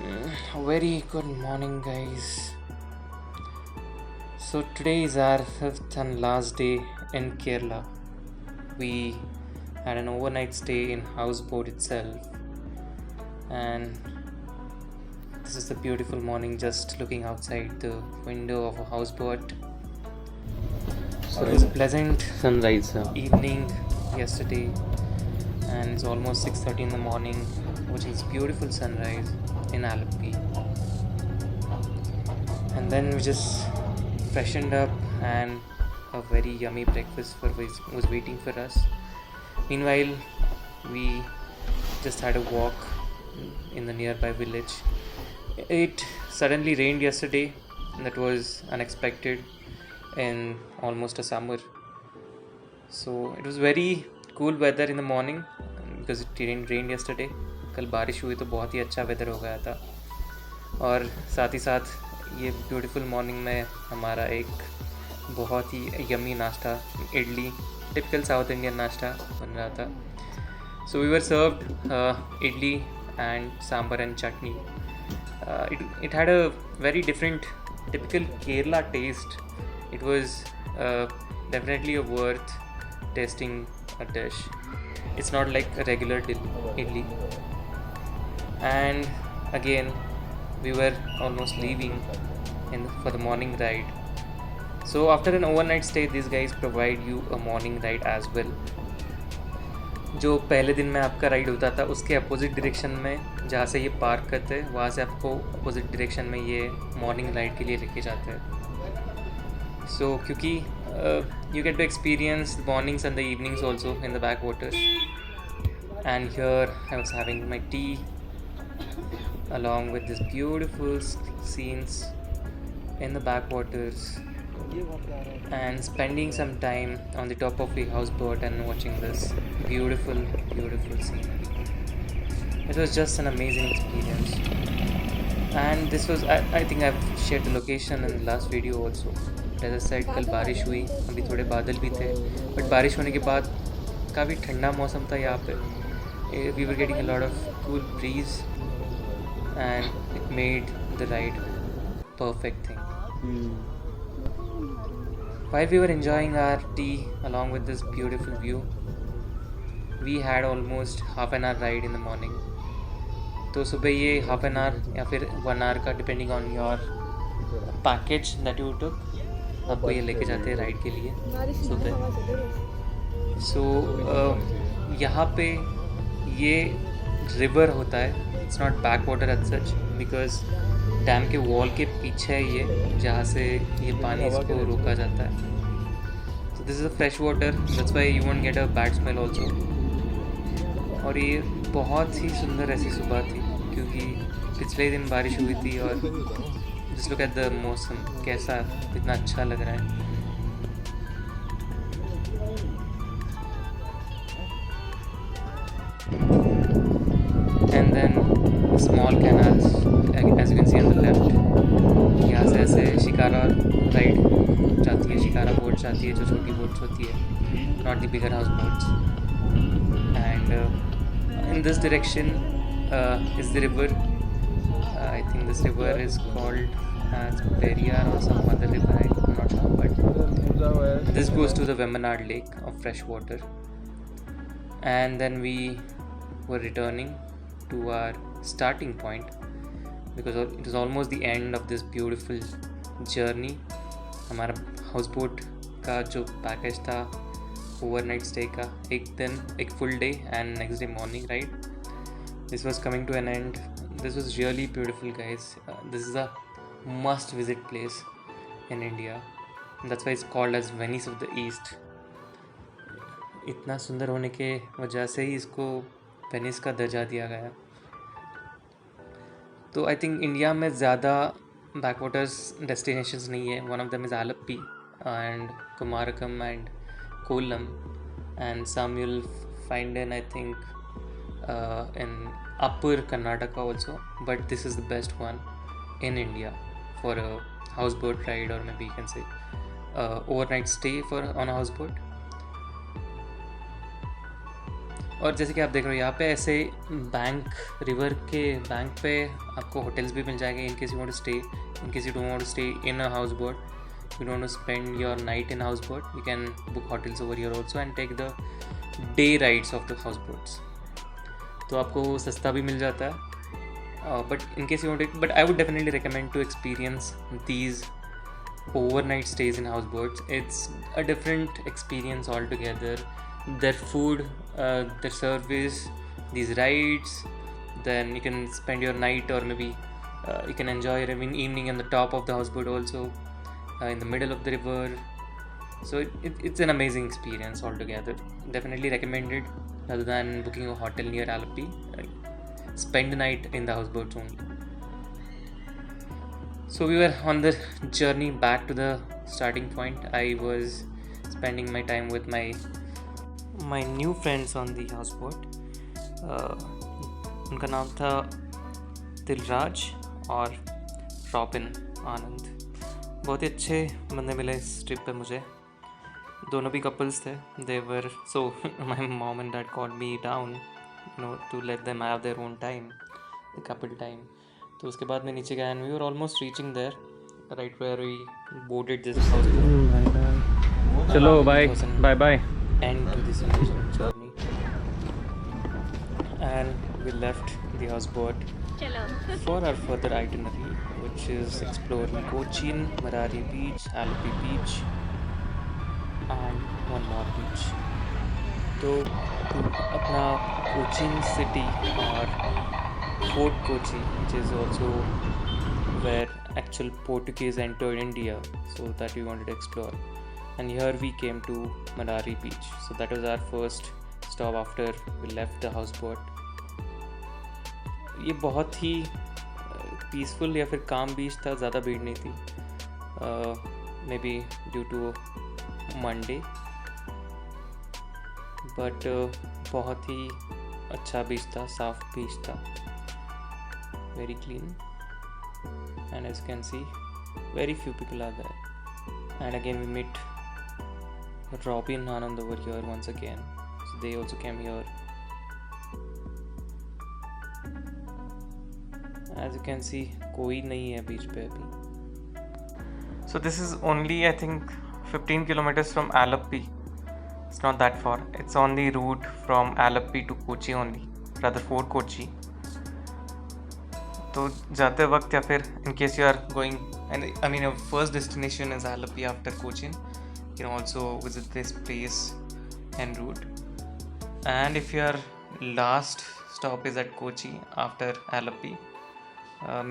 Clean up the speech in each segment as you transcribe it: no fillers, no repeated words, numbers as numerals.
Very good morning, guys. So, today is our fifth and last day in Kerala. We had an overnight stay in houseboat itself, and this is the beautiful morning just looking outside the window of a houseboat. So, it was a pleasant sunrise. evening yesterday, and it's almost 6:30 in the morning, which is beautiful sunrise in Alleppey. And then we just freshened up, and a very yummy breakfast was waiting for us. Meanwhile, we just had a walk in the nearby village. It suddenly rained yesterday, and that was unexpected in almost a summer. So it was very cool weather in the morning because it didn't rain yesterday. कल बारिश हुई तो बहुत ही अच्छा weather हो गया था, और साथ ही साथ ये ब्यूटीफुल मॉर्निंग में हमारा एक बहुत ही यम्मी नाश्ता, इडली, टिपिकल साउथ इंडियन नाश्ता बन रहा था. So we were served idli and sambar and chutney. It had a very different typical Kerala taste. It was definitely a worth tasting a dish. It's not like a regular idli. And again, we were almost leaving for the morning ride. So after an overnight stay, these guys provide you a morning ride as well. जो पहले दिन में आपका ride होता था उसके opposite direction में जहाँ से ये पार्क करते हैं, वहाँ से आपको अपोजिट डायरेक्शन में ये मॉर्निंग राइड के लिए लेके जाते हैं. सो क्योंकि you get to experience the mornings and the evenings also in the backwaters. And here I was having my tea along with this beautiful scenes in the backwaters and spending some time on the top of the houseboat and watching this beautiful scene. It was just an amazing experience. And this was, I think I've shared the location in the last video also. As I said, कल बारिश हुई, अभी थोड़े बादल भी थे, but बारिश होने के बाद काफ़ी ठंडा मौसम था यहाँ पे. We were getting a lot of cool breeze and it made the ride perfect thing. While we were enjoying our tea along with this beautiful view, we had almost half an hour ride in the morning. तो सुबह ये half an hour या फिर 1 hour का depending on your package that you took, आपको ये लेके जाते हैं राइड के लिए सुबह. सो यहाँ पे ये रिवर होता है. It's not backwater as such because dam के वॉल के पीछे है ये, जहाँ से ये पानी इसको रोका जाता है. सो this is a fresh water, that's why you won't get a bad smell also. और ये बहुत ही सुंदर ऐसी सुबह थी क्योंकि पिछले दिन बारिश हुई थी. और जस्ट लुक एट द मौसम, कैसा इतना अच्छा लग रहा है. And then small canals, as you can see on the left. यहाँ से ऐसे शिकारा राइड जाती है, शिकारा बोट जाती है, जो छोटी बोट्स होती है, not the bigger house boats. And in this direction is the river. I think this river is called Periyar or some other river, I'm not sure, but this goes to the Vemanad lake of fresh water. And then we were returning to our starting point because it was almost the end of this beautiful journey. हमारा house boat का जो package था overnight stay का, एक दिन, एक full day and next day morning ride, this was coming to an end. This was really beautiful, guys. This is a must visit place in India. That's why it's called as Venice of the East. इतना सुंदर होने के वजह से ही इसको Venice का दर्जा दिया गया. तो आई थिंक इंडिया में ज़्यादा बैकवाटर्स डेस्टिनेशंस नहीं है. One of them is Alleppey and Kumarakom and Kollam, and some you'll find in, I think, in upper Karnataka also, but this is the best one in India for a houseboat ride, or maybe you can say overnight stay on a houseboat. और जैसे कि आप देख रहे हो यहाँ पे ऐसे बैंक, रिवर के बैंक पे आपको होटल्स भी मिल जाएंगे in case you want to stay, in case you don't want to stay in a houseboat, you don't want to spend your night in houseboat, you can book hotels over here also and take the day rides of the houseboats. तो आपको वो सस्ता भी मिल जाता है, but in case you want, but I would definitely recommend to experience these overnight stays in houseboats. It's a different experience altogether. Their food, their service, these rides, then you can spend your night, or maybe you can enjoy your evening on the top of the houseboat also, in the middle of the river. So it's an amazing experience altogether. Definitely recommended rather than booking a hotel near Alleppey. Spend the night in the houseboats only. So we were on the journey back to the starting point. I was spending my time with my new friends on the houseboat. उनका नाम था दिलराज और robin आनंद. बहुत ही अच्छे बंदे मिले इस trip पे मुझे. दोनों भी कपल्स थे. They were so my mom and dad called me down, to let them have their own time, the couple time. तो उसके बाद मैं नीचे गया and we were almost reaching there, right where we boarded this houseboat. चलो bye bye bye. End to this amazing journey, and we left the houseboat for our further itinerary, which is exploring Cochin, Marari beach, Alleppey beach, and one more beach. तो अपना Cochin city और Fort Kochi, which is also where actual Portuguese entered India, so that we wanted to explore. And here we came to Marari beach. So that was our first stop after we left the houseboat. ये बहुत ही peaceful या फिर काम बीच था, ज़्यादा भीड़ नहीं थी. Maybe due to Monday, but बहुत ही अच्छा बीच था, साफ बीच था, very clean, and as you can see very few people are there. And again we meet Robin and Anand over here once again, so they also came here. As you can see कोई नहीं है बीच पे अभी. So this is only I think 15 kilometers from Alleppey. It's not that far. It's on the route from Alleppey to Kochi only, rather Fort Kochi. तो जाते वक्त या फिर in case you are going, and I mean your first destination is Alleppey after Cochin, you can also visit this place en route. And if your last stop is at Kochi after Alleppey,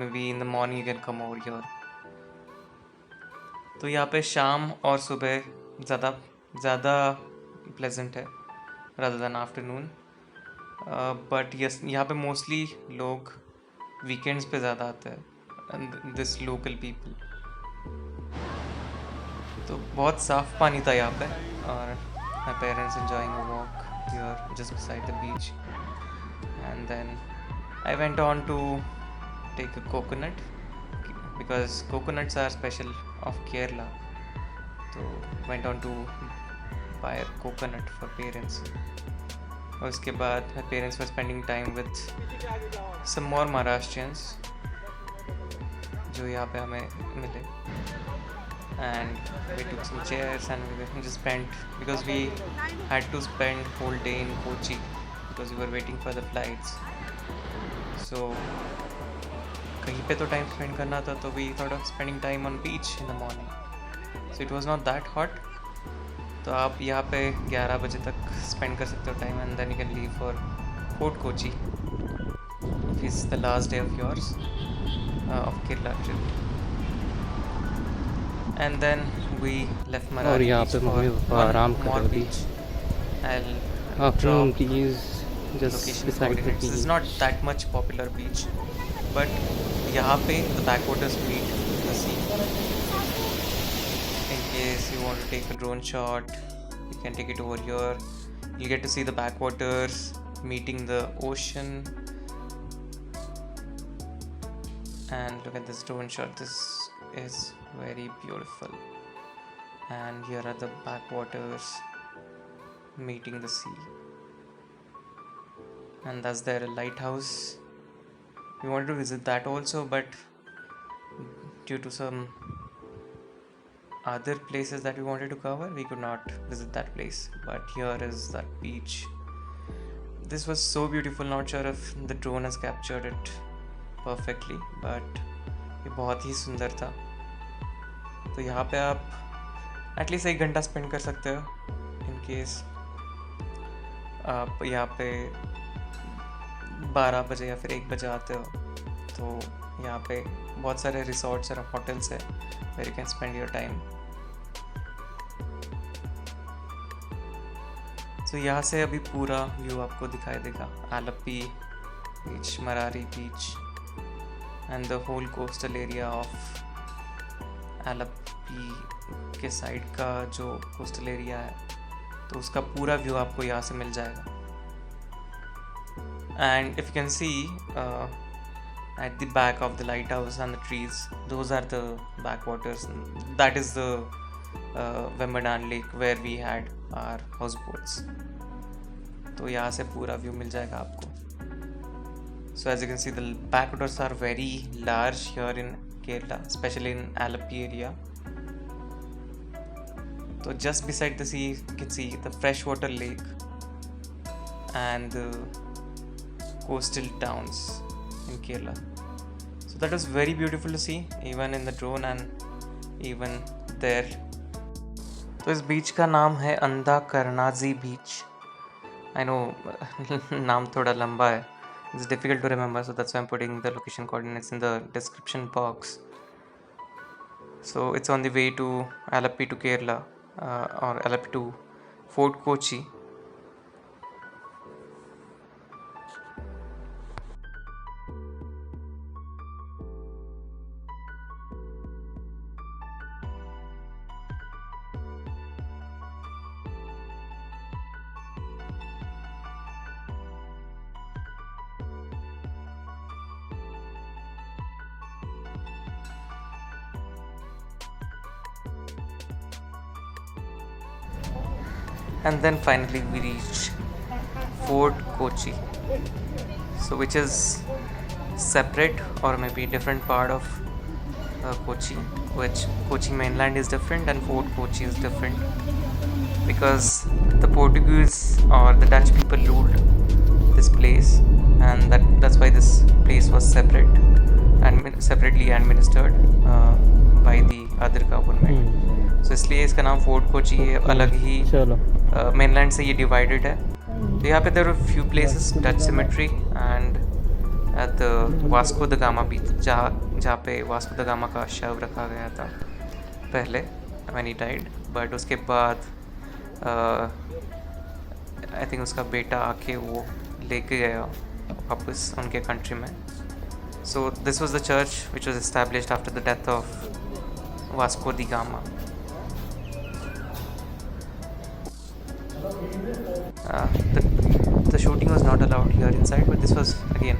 maybe in the morning you can come over here. तो यहाँ पे शाम और सुबह ज़्यादा pleasant है rather than afternoon, but yes यहाँ पे mostly लोग वीकेंड्स पे ज़्यादा आते हैं, दिस लोकल पीपल. तो बहुत साफ पानी था यहाँ पे, और my parents enjoying a walk here just beside the beach. And then I went on to take a coconut, because coconuts are special of Kerala. तो went on to buy a coconut for parents. और उसके बाद my parents were spending time with some more Maharashtrians जो यहाँ पे हमें मिले, and we took some chairs and we just spent, because we had to spend whole day in Kochi because we were waiting for the flights. So कहीं पे तो time spend करना था, तो we thought of spending time on beach in the morning. So it was not that hot. तो आप यहाँ पे 11 बजे तक spend कर सकते हो time, and then you can leave for Fort Kochi. This is the last day of yours of Kerala trip. And then we left Marari beach for one more beach. I'll drop just location coordinates. This is not that much popular beach, but यहाँ पे the backwaters meet the sea. In case you want to take a drone shot, you can take it over here. You'll get to see the backwaters meeting the ocean. And look at this drone shot. This is very beautiful. And here are the backwaters meeting the sea. and that's their lighthouse. We wanted to visit that also, but due to some other places that we wanted to cover, we could not visit that place. But here is that beach. This was so beautiful. Not sure if the drone has captured it perfectly, but ये बहुत ही सुंदर था. तो यहाँ पे आप at least 1 घंटा स्पेंड कर सकते हो इन केस आप यहाँ पे 12 बजे या फिर 1 बजे आते हो. तो यहाँ पे बहुत सारे रिसोर्ट्स और होटल्स है where you can spend your time. तो यहाँ से अभी पूरा व्यू आपको दिखाई देगा. Alleppey beach, Marari beach and the whole coastal area of Alleppey के साइड का जो कोस्टल एरिया है तो उसका पूरा व्यू आपको यहाँ से मिल जाएगा. And if you can C at the back of the lighthouse and the trees, those are the backwaters. That is the Wembadan lake where we had our houseboats. तो यहाँ से पूरा व्यू मिल जाएगा आपको. So as you can see, the backwaters are very large here in Kerala, especially in Alleppey area. So just beside the sea, you can see the freshwater lake and the coastal towns in Kerala. So that was very beautiful to see, even in the drone and even there. तो इस बीच का नाम है अंधा करनाजी बीच. I know नाम थोड़ा लंबा है. It's difficult to remember, so that's why I'm putting the location coordinates in the description box. So it's on the way to Alleppey to Kerala, or Alleppey to Fort Kochi. And then finally we reached Fort Kochi, so which is separate or maybe different part of Kochi, which Kochi mainland is different and Fort Kochi is different because the Portuguese or the Dutch people ruled this place, and that's why this place was separate and separately administered by the other government. So इसलिए इसका नाम fort Kochi है. अलग ही mainland से ये divided है. तो यहाँ पे there are few places, Dutch cemetery and at the Vasco da Gama beach, जहाँ पे वास्को द गामा का शव रखा गया था पहले व्हेन ही डाइड. बट उसके बाद आई थिंक उसका बेटा आके वो लेके गया वापस उनके कंट्री में. So this was the church which was established after the death of Vasco da gamma. The shooting was not allowed here inside, but this was again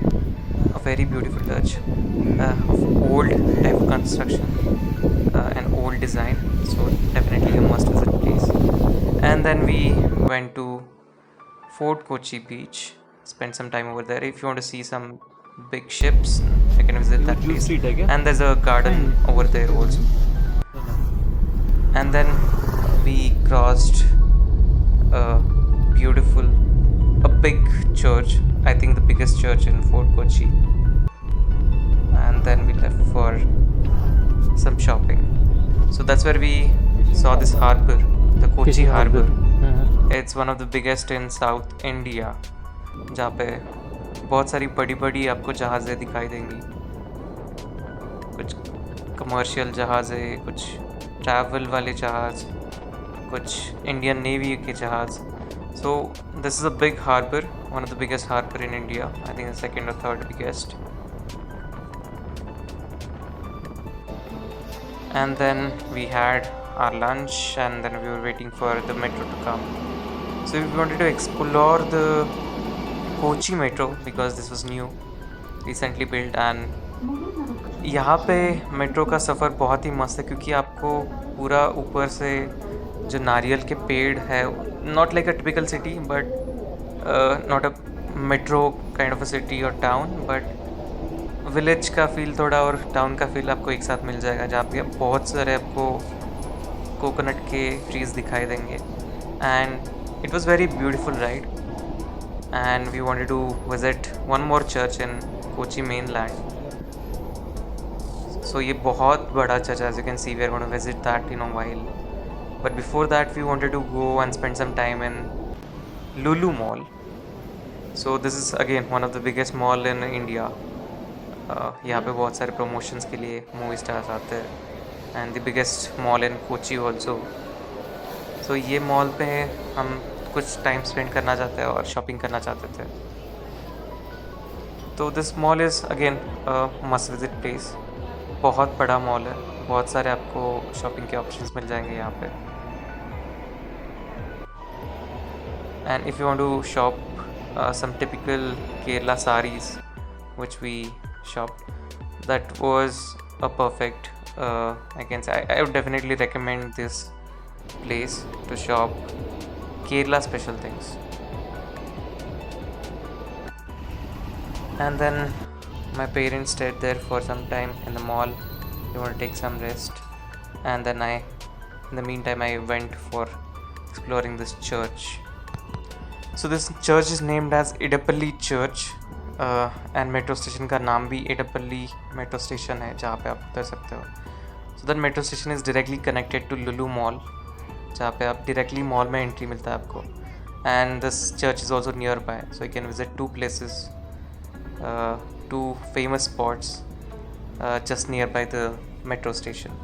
a very beautiful touch of old type of construction and old design, so definitely a must visit place. And then we went to Fort Kochi beach, spent some time over there. If you want to see some big ships, you can visit that place. And there's a garden over there also. And then we crossed a big church, I think the biggest church in Fort Kochi, and then we left for some shopping. So that's where we saw this harbor, the Kochi harbor. It's one of the biggest in South India, जहाँ पे बहुत सारी बड़ी बड़ी आपको जहाज़ें दिखाई देंगी. कुछ कमर्शियल जहाज़ें, कुछ ट्रैवल वाले जहाज़, कुछ इंडियन नेवी के जहाज़. So this is a big harbor, one of the biggest harbor in India. I think the second or third biggest. And then we had our lunch, and then we were waiting for the metro to come. So we wanted to explore the Kochi metro because this was new, recently built, and यहाँ पे metro का सफ़र बहुत ही मस्त है क्योंकि आपको पूरा ऊपर से जो नारियल के पेड़ है, not like a typical city but not a metro kind of a city और टाउन, बट विलेज का फील थोड़ा और टाउन का फील आपको एक साथ मिल जाएगा, जहाँ पे बहुत सारे आपको कोकोनट के ट्रीज़ दिखाई देंगे. And it was very beautiful ride. And we wanted to visit one more church in Kochi mainland. So ये बहुत बड़ा church, as you can see we are going to visit that in a while. But before that we wanted to go and spend some time in Lulu mall. So this is again one of the biggest mall in India. यहाँ पे बहुत सारे promotions के लिए movie stars आते हैं. And the biggest mall in Kochi also. So ये mall पे हम कुछ टाइम स्पेंड करना चाहते हैं और शॉपिंग करना चाहते थे. तो this mall is again must visit place. बहुत बड़ा मॉल है, बहुत सारे आपको शॉपिंग के ऑप्शंस मिल जाएंगे यहाँ पे. And if you want to shop some typical Kerala sarees which we shopped, that was a perfect I can say I would definitely recommend this place to shop Kerala special things. And then my parents stayed there for some time in the mall. They want to take some rest, and then in the meantime I went for exploring this church. So this church is named as Alleppey Church, and metro station का नाम भी एडप्पली metro station है, जहाँ पे आप उतर सकते हो. So that metro station is directly connected to Lulu mall, जहाँ पे आप डायरेक्टली मॉल में एंट्री मिलता है आपको. And this church is also nearby, so you can visit two places, two famous spots just nearby the metro station.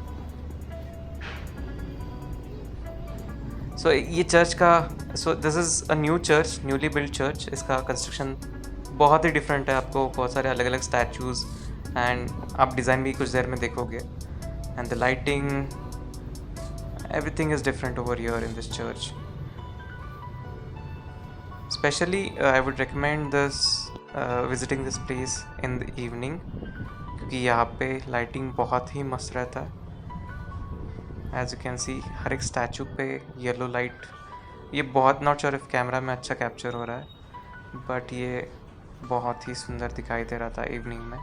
So ये church का this is a new church, newly build church. इसका construction बहुत ही different है. आपको बहुत सारे अलग अलग स्टैचूज़ एंड आप डिज़ाइन भी कुछ देर में देखोगे. And the lighting, everything is different over here in this church. Especially I would recommend this visiting this place in the evening, क्योंकि यहाँ पे लाइटिंग बहुत ही मस्त रहता है. एज यू कैन सी हर एक स्टैचू पे येलो लाइट. ये बहुत नॉट श्योर इफ कैमरा में अच्छा कैप्चर हो रहा है, बट ये बहुत ही सुंदर दिखाई दे रहा था इवनिंग में.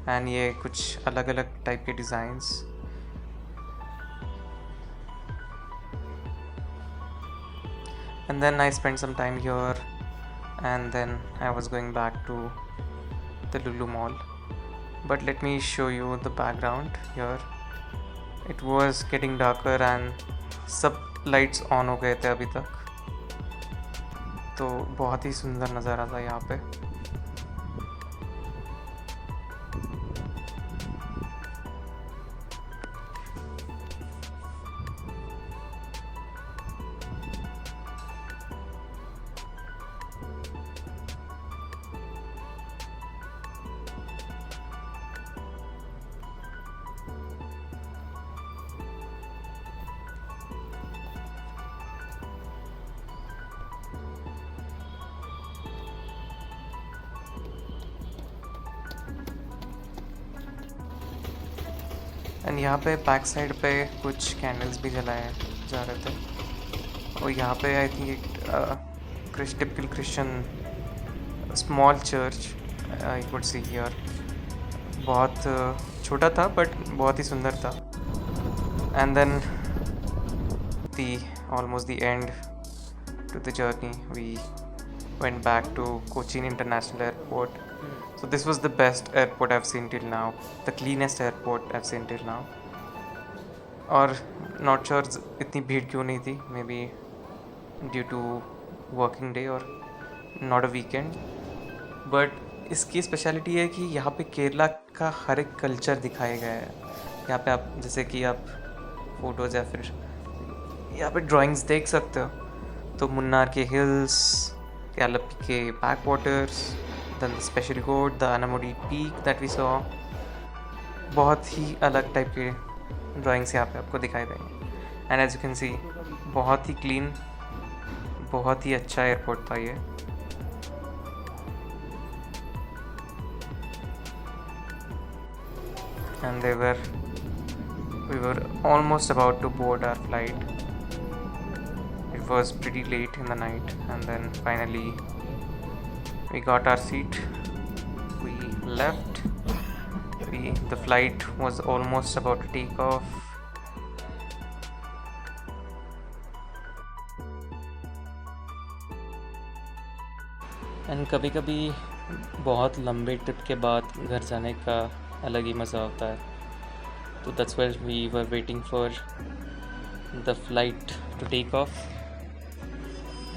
एंड ये कुछ अलग अलग टाइप के designs. And then I spent some time here, and then I was going back to the Lulu Mall. But let me show you the background here. It was getting darker and सब lights on हो गए थे अभी तक, तो बहुत ही सुंदर नज़ारा था यहाँ पे. एंड यहाँ पे बैक साइड पे कुछ कैंडल्स भी जलाए जा रहे थे. और यहाँ पे आई थिंक एक typical Christian small church I could see here. बहुत छोटा था बट बहुत ही सुंदर था. And then almost the end to the journey we went back to Cochin International Airport. So this was the best airport I've seen till now, the cleanest airport I've seen till now. और not sure इतनी भीड़ क्यों नहीं थी, maybe due to working day और not a weekend. But इसकी speciality है कि यहाँ पे केरला का हर एक कल्चर दिखाया गया है. यहाँ पे आप जैसे कि आप फोटोज़ या फिर यहाँ पे ड्राइंग्स देख सकते हो. तो मुन्नार के हिल्स, Alleppey के backwaters, then the special goat, the Anamudi peak that we saw. बहुत ही अलग टाइप के ड्राइंग्स यहाँ पे आपको दिखाई देंगे. And as you can see बहुत ही क्लीन, बहुत ही अच्छा एयरपोर्ट था ये. And we were almost about to board our flight. It was pretty late in the night, and then finally We got our seat. We left. The flight was almost about to take off. And कभी कभी बहुत लंबे trip के बाद घर जाने का अलग ही मज़ा होता है. तो that's why we were waiting for the flight to take off.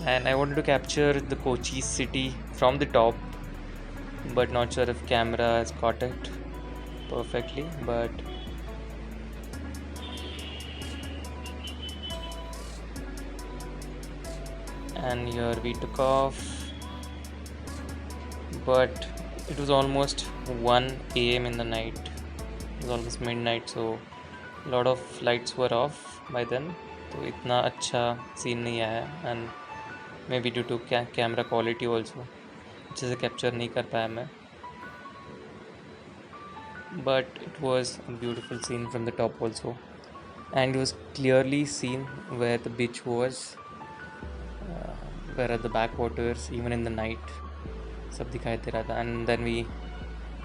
And I wanted to capture the Kochi city from the top, but not sure if camera has caught it perfectly. But and here we took off, but it was almost 1 a.m. in the night. It was almost midnight, so a lot of flights were off by then. तो इतना अच्छा scene नहीं आया, and maybe due to camera quality also अच्छे से capture नहीं कर पाया मैं. But it was a beautiful scene from the top also, and it was clearly seen where the beach was, where are the backwaters even in the night. सब दिखाई दे रहा था. And then we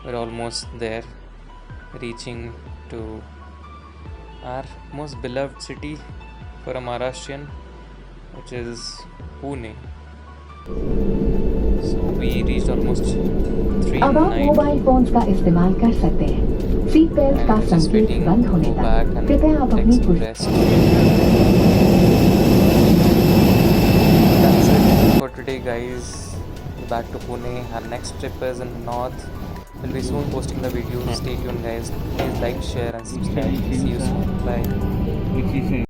were almost there, reaching to our most beloved city for a Maharashtrian, which is Pune. So we reached almost 3 अब आप mobile phones का इस्तेमाल कर सकते हैं. सीट बेल्ट का संकेत बंद होने तक कृपया आप अपनी That's it for today, guys. Back to Pune. Our next trip is in the north. We'll be soon posting the video. Stay tuned, guys. Please like, share and subscribe. See you soon. Bye.